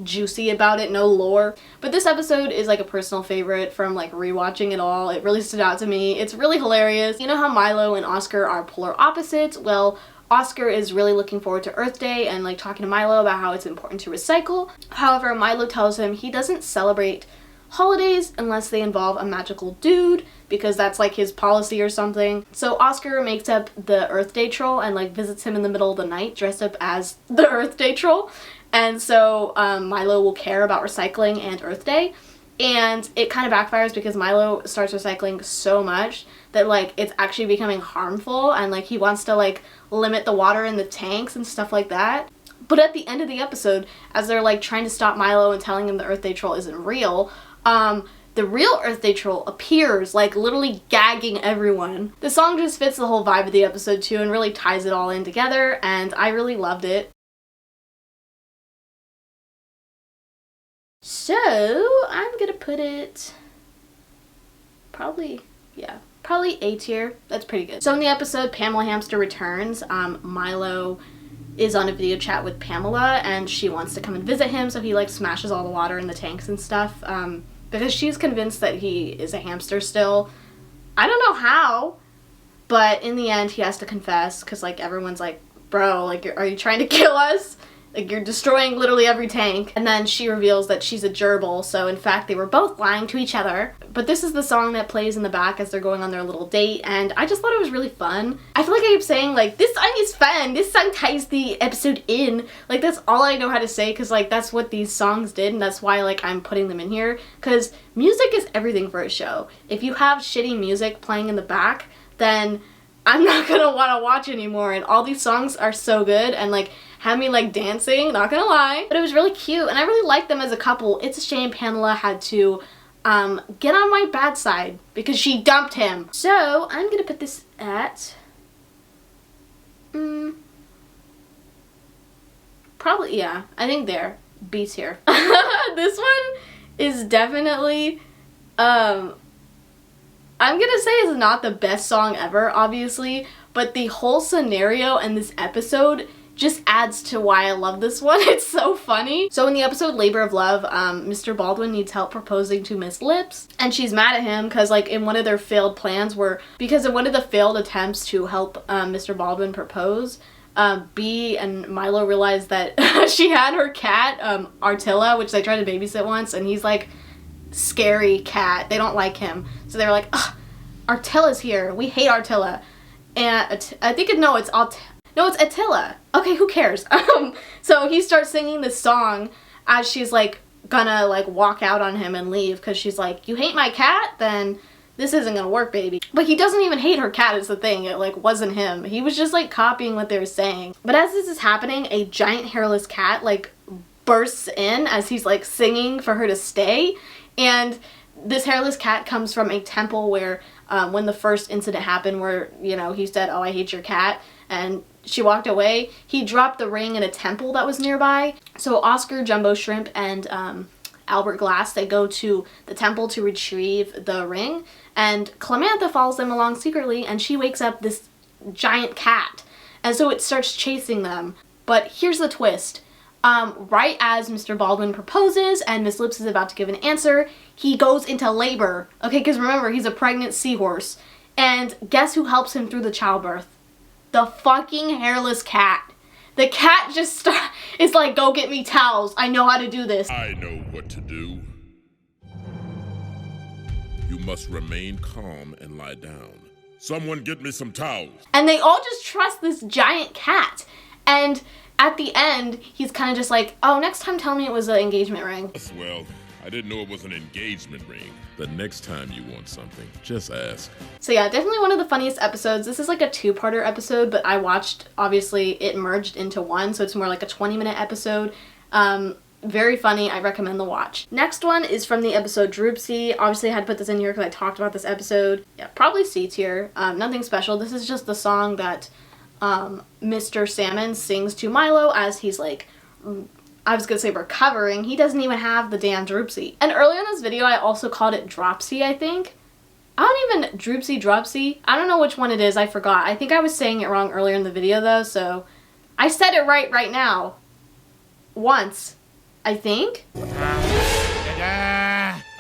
juicy about it, no lore. But this episode is like a personal favorite from like rewatching it all. It really stood out to me. It's really hilarious. You know how Milo and Oscar are polar opposites? Well, Oscar is really looking forward to Earth Day and like talking to Milo about how it's important to recycle. However, Milo tells him he doesn't celebrate holidays unless they involve a magical dude, because that's like his policy or something. So Oscar makes up the Earth Day troll and like visits him in the middle of the night dressed up as the Earth Day troll. And so Milo will care about recycling and Earth Day. And it kind of backfires because Milo starts recycling so much that like it's actually becoming harmful, and like he wants to like limit the water in the tanks and stuff like that. But at the end of the episode, as they're like trying to stop Milo and telling him the Earth Day troll isn't real, the real Earth Day troll appears, like literally gagging everyone. The song just fits the whole vibe of the episode too and really ties it all in together, and I really loved it. So I'm gonna put it probably A tier. That's pretty good. So in the episode, Pamela Hamster returns. Milo is on a video chat with Pamela and she wants to come and visit him, so he like smashes all the water in the tanks and stuff because she's convinced that he is a hamster still. I don't know how, but in the end he has to confess because like everyone's like, bro, like are you trying to kill us? Like, you're destroying literally every tank. And then she reveals that she's a gerbil, so in fact they were both lying to each other. But this is the song that plays in the back as they're going on their little date, and I just thought it was really fun. I feel like I keep saying, like, this song is fun, this song ties the episode in. Like, that's all I know how to say, because, like, that's what these songs did, and that's why, like, I'm putting them in here. Because music is everything for a show. If you have shitty music playing in the back, then I'm not gonna want to watch anymore. And all these songs are so good and like had me like dancing, not gonna lie. But it was really cute and I really liked them as a couple. It's a shame Pamela had to get on my bad side because she dumped him. So I'm gonna put this at probably, yeah, I think there. B tier. This one is definitely I'm gonna say it's not the best song ever, obviously, but the whole scenario and this episode just adds to why I love this one. It's so funny. So in the episode Labor of Love, Mr. Baldwin needs help proposing to Miss Lips, and she's mad at him because like in one of their failed plans because in one of the failed attempts to help Mr. Baldwin propose, Bee and Milo realized that she had her cat, Artilla, which they tried to babysit once, and he's like scary cat. They don't like him. So they're like, ugh, Artilla's here. We hate Artilla. And I think it's Attila. Okay, who cares? So he starts singing this song as she's like gonna like walk out on him and leave because she's like, you hate my cat? Then this isn't gonna work, baby. But he doesn't even hate her cat is the thing. It like wasn't him. He was just like copying what they were saying. But as this is happening, a giant hairless cat like bursts in as he's like singing for her to stay. And this hairless cat comes from a temple where when the first incident happened where, you know, he said, oh, I hate your cat, and she walked away, he dropped the ring in a temple that was nearby. So Oscar, Jumbo Shrimp, and Albert Glass, they go to the temple to retrieve the ring, and Clemantha follows them along secretly, and she wakes up this giant cat. And so it starts chasing them. But here's the twist. Right as Mr. Baldwin proposes and Miss Lips is about to give an answer, he goes into labor. Okay, because remember, he's a pregnant seahorse. And guess who helps him through the childbirth? The fucking hairless cat. The cat just is like, go get me towels. I know how to do this. I know what to do. You must remain calm and lie down. Someone get me some towels. And they all just trust this giant cat. And at the end, he's kind of just like, oh, next time tell me it was an engagement ring. Well, I didn't know it was an engagement ring. The next time you want something, just ask. So yeah, definitely one of the funniest episodes. This is like a two-parter episode, but I watched, obviously, it merged into one, so it's more like a 20-minute episode. Very funny. I recommend the watch. Next one is from the episode Dropsy. Obviously, I had to put this in here because I talked about this episode. Yeah, probably C tier. Nothing special. This is just the song that Mr. Salmon sings to Milo as he's like, I was gonna say recovering. He doesn't even have the damn Dropsy. And earlier in this video, I also called it dropsy, I think. I don't even, dropsy. I don't know which one it is. I forgot. I think I was saying it wrong earlier in the video though, so I said it right now. Once. I think.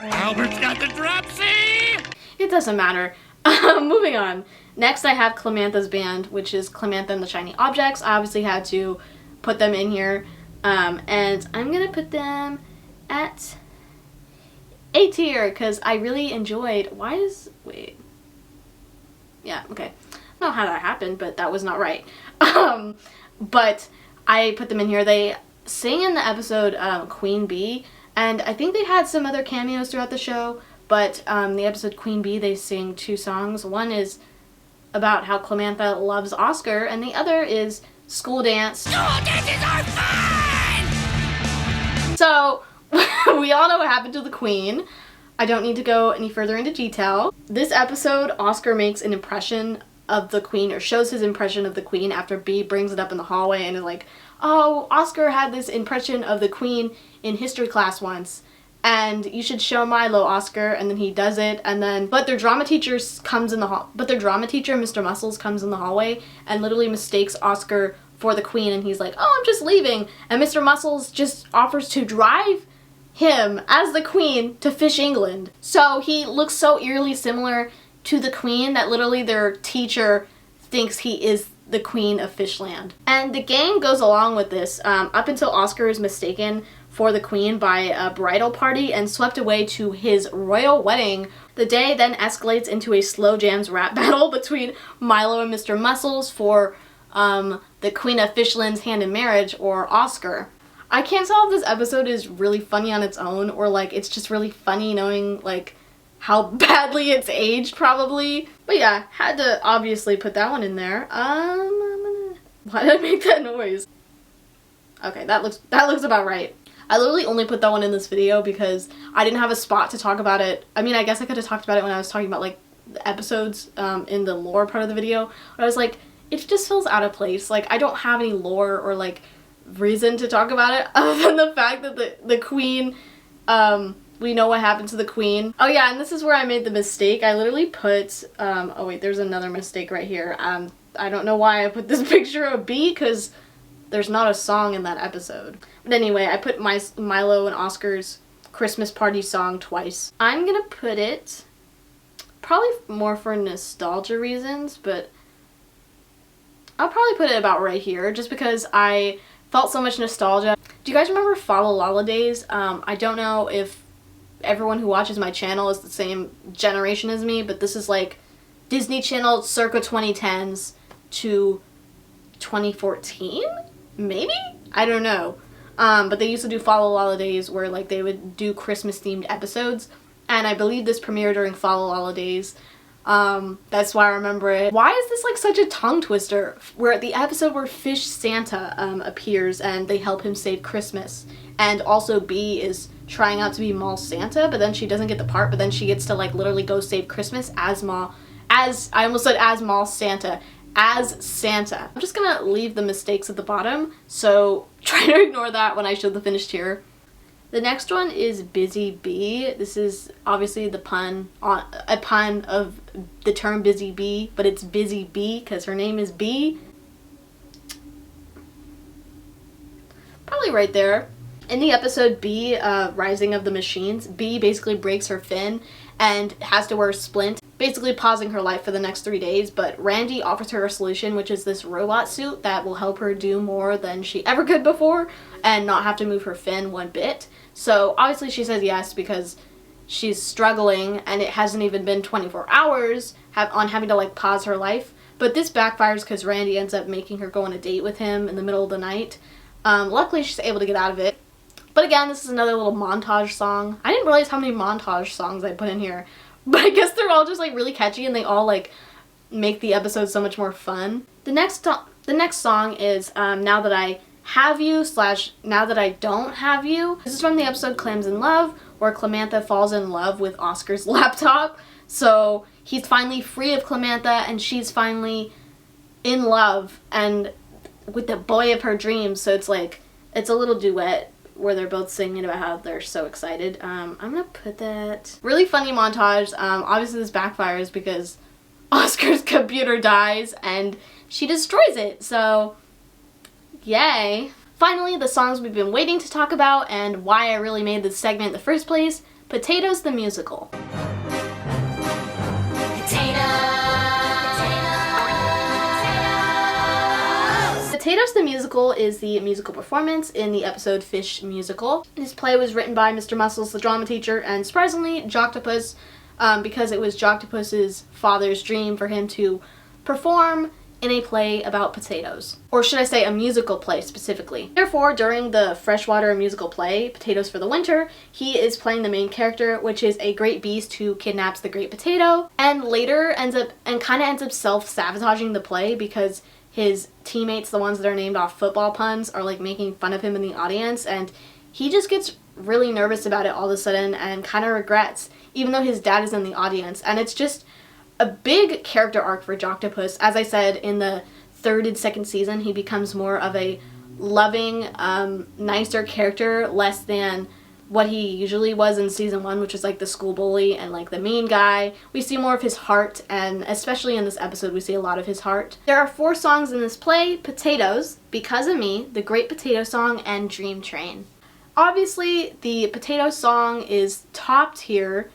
Albert's got the dropsy! It doesn't matter. Moving on. Next I have Clamantha's band, which is Clamantha and the Shiny Objects. I obviously had to put them in here. And I'm gonna put them at A tier because I really enjoyed, wait. Yeah, okay. I don't know how that happened, but that was not right. But I put them in here. They sing in the episode Queen Bee, and I think they had some other cameos throughout the show, but the episode Queen Bee, they sing two songs. One is about how Clamantha loves Oscar, and the other is School Dance. School dances are fun! So, we all know what happened to the Queen. I don't need to go any further into detail. This episode, Oscar makes an impression of the Queen, or shows his impression of the Queen after Bee brings it up in the hallway and is like, oh, Oscar had this impression of the Queen in history class once, and you should show Milo, Oscar, and then he does it, and then, but their drama teacher, Mr. Muscles, comes in the hallway and literally mistakes Oscar for the Queen, and he's like, oh, I'm just leaving, and Mr. Muscles just offers to drive him as the Queen to Fish England. So he looks so eerily similar to the Queen that literally their teacher thinks he is the Queen of Fishland. And the gang goes along with this up until Oscar is mistaken for the Queen by a bridal party and swept away to his royal wedding. The day then escalates into a slow jams rap battle between Milo and Mr. Muscles for the Queen of Fishland's hand in marriage, or Oscar. I can't tell if this episode is really funny on its own or like it's just really funny knowing like how badly it's aged probably. But yeah, had to obviously put that one in there. Why did I make that noise? Okay, that looks about right. I literally only put that one in this video because I didn't have a spot to talk about it. I mean, I guess I could have talked about it when I was talking about like the episodes in the lore part of the video. But I was like, it just feels out of place. Like I don't have any lore or like reason to talk about it other than the fact that the Queen, we know what happened to the Queen. Oh yeah, and this is where I made the mistake. I literally put, oh wait, there's another mistake right here. I don't know why I put this picture of Bee, because there's not a song in that episode. But anyway, I put Milo and Oscar's Christmas party song twice. I'm gonna put it, probably more for nostalgia reasons, but I'll probably put it about right here, just because I felt so much nostalgia. Do you guys remember Fa La La Days? I don't know if everyone who watches my channel is the same generation as me, but this is like Disney Channel circa 2010s to 2014, maybe? I don't know. But they used to do Fa La La Days where like they would do Christmas themed episodes, and I believe this premiered during Fa La La Days. That's why I remember it. Why is this like such a tongue twister? Where the episode where Fish Santa appears and they help him save Christmas, and also Bee is trying out to be Mall Santa, but then she doesn't get the part, but then she gets to like literally go save Christmas as Mall Santa. As Santa. I'm just gonna leave the mistakes at the bottom, so try to ignore that when I show the finished here. The next one is Busy Bee. This is obviously a pun of the term Busy Bee, but it's Busy Bee because her name is Bee. Probably right there. In the episode Bee, Rising of the Machines, Bee basically breaks her fin and has to wear a splint, basically pausing her life for the next 3 days, but Randy offers her a solution, which is this robot suit that will help her do more than she ever could before and not have to move her fin one bit. So obviously she says yes because she's struggling and it hasn't even been 24 hours on having to like pause her life. But this backfires because Randy ends up making her go on a date with him in the middle of the night. Luckily she's able to get out of it. But again, this is another little montage song. I didn't realize how many montage songs I put in here. But I guess they're all just like really catchy and they all like make the episode so much more fun. The next song is Now That I Have You / Now That I Don't Have You. This is from the episode Clams in Love, where Clamantha falls in love with Oscar's laptop. So he's finally free of Clamantha and she's finally in love and with the boy of her dreams. So it's like, it's a little duet where they're both singing about how they're so excited. I'm gonna put that. Really funny montage. Obviously this backfires because Oscar's computer dies and she destroys it. So yay. Finally, the songs we've been waiting to talk about and why I really made this segment in the first place. Potatoes the Musical. Potatoes the Musical is the musical performance in the episode Fish Musical. This play was written by Mr. Muscles, the drama teacher, and surprisingly, Joctopus, because it was Joctopus's father's dream for him to perform in a play about potatoes. Or should I say a musical play specifically. Therefore, during the freshwater musical play, Potatoes for the Winter, he is playing the main character, which is a great beast who kidnaps the great potato, and later ends up self-sabotaging the play because his teammates, the ones that are named off football puns, are like making fun of him in the audience, and he just gets really nervous about it all of a sudden and kind of regrets, even though his dad is in the audience. And it's just a big character arc for Joctopus. As I said, in the 3rd and 2nd season, he becomes more of a loving, nicer character, less than what he usually was in season 1, which is like the school bully and like the mean guy. We see more of his heart, and especially in this episode we see a lot of his heart. There are 4 songs in this play: Potatoes, Because of Me, The Great Potato Song, and Dream Train. Obviously the potato song is top tier.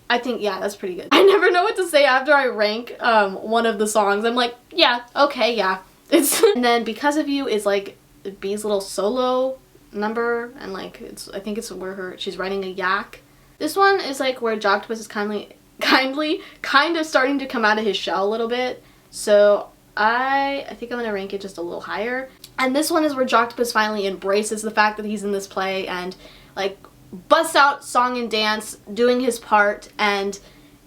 I think, yeah, that's pretty good. I never know what to say after I rank one of the songs. I'm like, yeah, okay, yeah. And then Because of You is like B's little solo number, and like I think it's where she's riding a yak. This one is like where Joctopus is kind of starting to come out of his shell a little bit. So I think I'm gonna rank it just a little higher. And this one is where Joctopus finally embraces the fact that he's in this play and like busts out song and dance, doing his part, and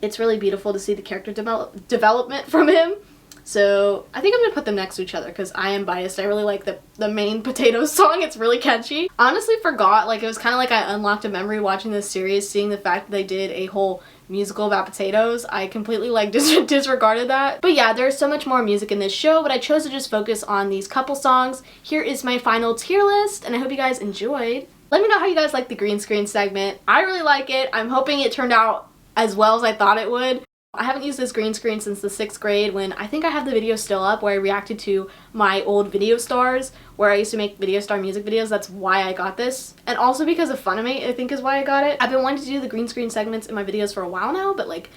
it's really beautiful to see the character development from him. So I think I'm gonna put them next to each other because I am biased. I really like the main potato song. It's really catchy. Honestly forgot, like it was kind of like I unlocked a memory watching this series, seeing the fact that they did a whole musical about potatoes. I completely like disregarded that. But yeah, there's so much more music in this show, but I chose to just focus on these couple songs. Here is my final tier list, and I hope you guys enjoyed. Let me know how you guys like the green screen segment. I really like it. I'm hoping it turned out as well as I thought it would. I haven't used this green screen since the 6th grade, when I think I have the video still up where I reacted to my old video stars, where I used to make video star music videos. That's why I got this. And also because of Funimate, I think is why I got it. I've been wanting to do the green screen segments in my videos for a while now, but like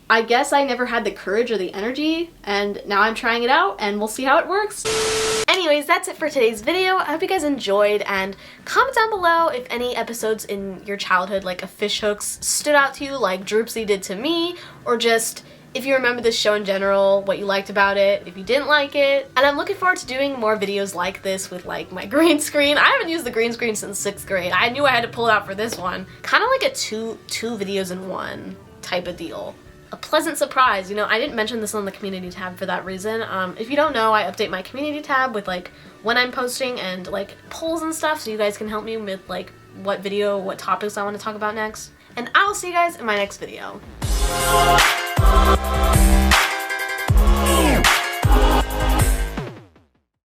I guess I never had the courage or the energy, and now I'm trying it out and we'll see how it works. Anyways, that's it for today's video. I hope you guys enjoyed, and comment down below if any episodes in your childhood, like a fish hooks, stood out to you like Dropsy did to me, or just if you remember this show in general, what you liked about it, if you didn't like it. And I'm looking forward to doing more videos like this with like my green screen. I haven't used the green screen since 6th grade. I knew I had to pull it out for this one. Kind of like a two videos in one type of deal. A pleasant surprise. You know, I didn't mention this on the community tab for that reason. If you don't know, I update my community tab with like when I'm posting and like polls and stuff, so you guys can help me with like what video, what topics I want to talk about next. And I'll see you guys in my next video.